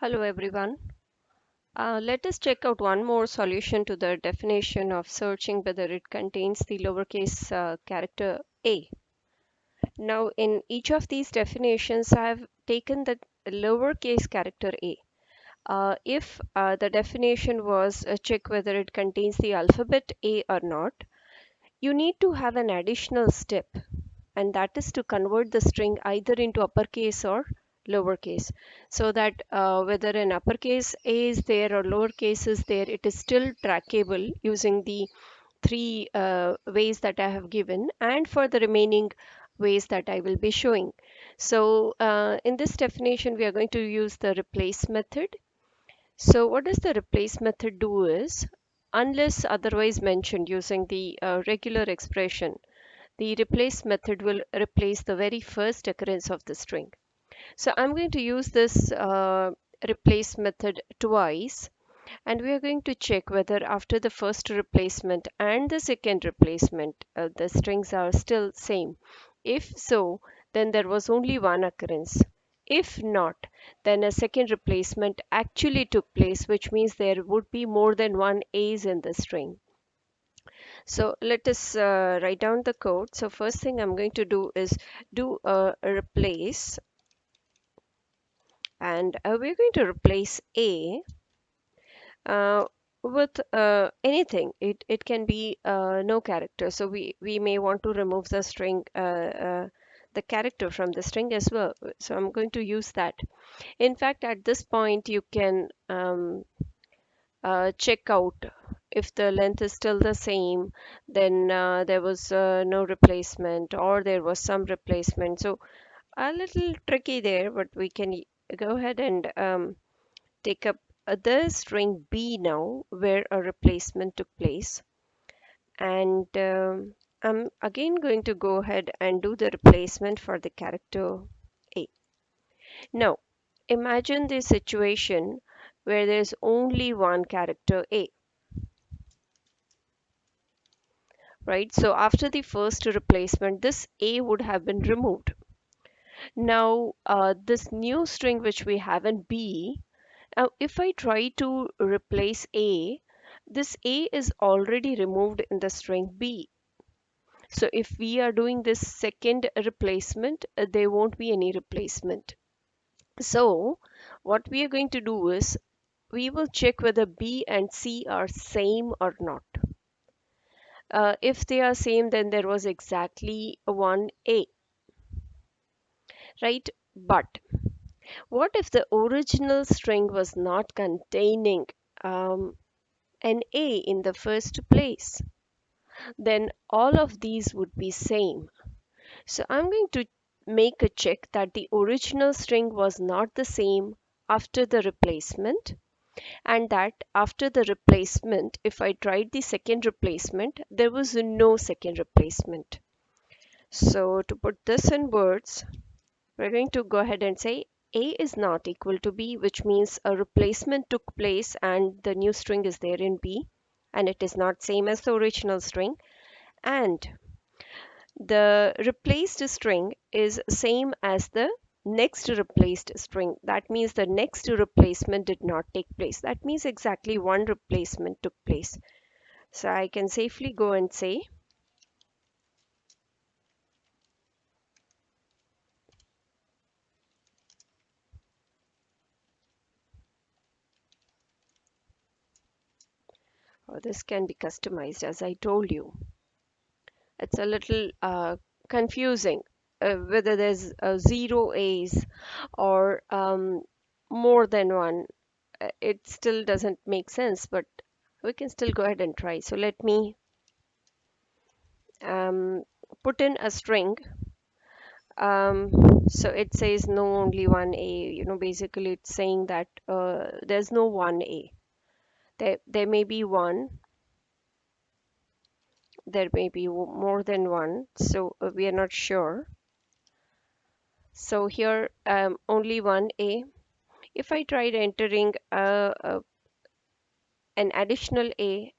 Hello everyone. Let us check out one more solution to the definition of searching whether it contains the lowercase character a. Now, in each of these definitions, I have taken the lowercase character a. If the definition was check whether it contains the alphabet a or not, you need to have an additional step, and that is to convert the string either into uppercase or lowercase, so that whether an uppercase a is there or lowercase is there, it is still trackable using the three ways that I have given, and for the remaining ways that I will be showing. So in this definition we are going to use the replace method. So what does the replace method do is, unless otherwise mentioned using the regular expression, the replace method will replace the very first occurrence of the string. So I'm going to use this replace method twice, and we are going to check whether after the first replacement and the second replacement the strings are still same. If so, then there was only one occurrence. If not, then a second replacement actually took place, which means there would be more than one a's in the string. So let us write down the code. So first thing I'm going to do is do a replace, and we're going to replace a uh, with anything. It can be no character. So we may want to remove the string, the character from the string as well. So I'm going to use that. In fact, at this point, you can check out if the length is still the same, then there was no replacement, or there was some replacement. So a little tricky there, but we can go ahead and take up the string b now, where a replacement took place. And I'm again going to go ahead and do the replacement for the character a. Now, imagine the situation where there's only one character a. Right? So after the first replacement, this a would have been removed. Now, this new string which we have in b, now if I try to replace a, this a is already removed in the string b. So if we are doing this second replacement, there won't be any replacement. So what we are going to do is, we will check whether b and c are same or not. If they are same, then there was exactly one a, right? But what if the original string was not containing um, an a in the first place? Then all of these would be same. So I'm going to make a check that the original string was not the same after the replacement, and that after the replacement, if I tried the second replacement, there was no second replacement. So to put this in words, we're going to go ahead and say a is not equal to b, which means a replacement took place and the new string is there in b, and it is not same as the original string. And the replaced string is same as the next replaced string. That means the next replacement did not take place. That means exactly one replacement took place. So I can safely go and say this can be customized, as I told you. It's a little confusing whether there's zero A's or more than one. It still doesn't make sense, but we can still go ahead and try. So let me um, put in a string. Um, so it says no, only one A. Basically it's saying that there's no one A. There may be one, there may be more than one, so we are not sure. So here only one A. If I tried entering an additional A,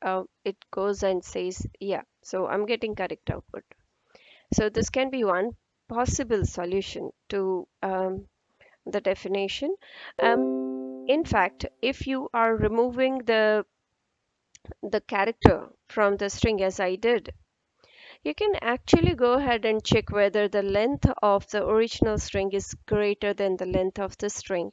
it goes and says yeah. So I'm getting correct output. So this can be one possible solution to the definition. In fact, if you are removing the character from the string as I did, you can actually go ahead and check whether the length of the original string is greater than the length of the string,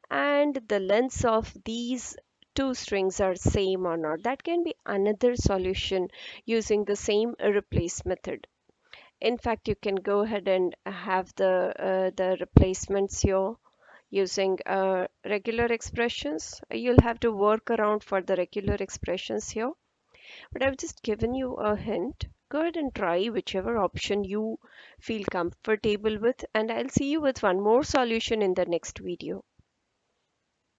and the lengths of these two strings are same or not. That can be another solution using the same replace method. In fact, you can go ahead and have the replacements here using regular expressions. You'll have to work around for the regular expressions here, but I've just given you a hint. Go ahead and try whichever option you feel comfortable with, and I'll see you with one more solution in the next video.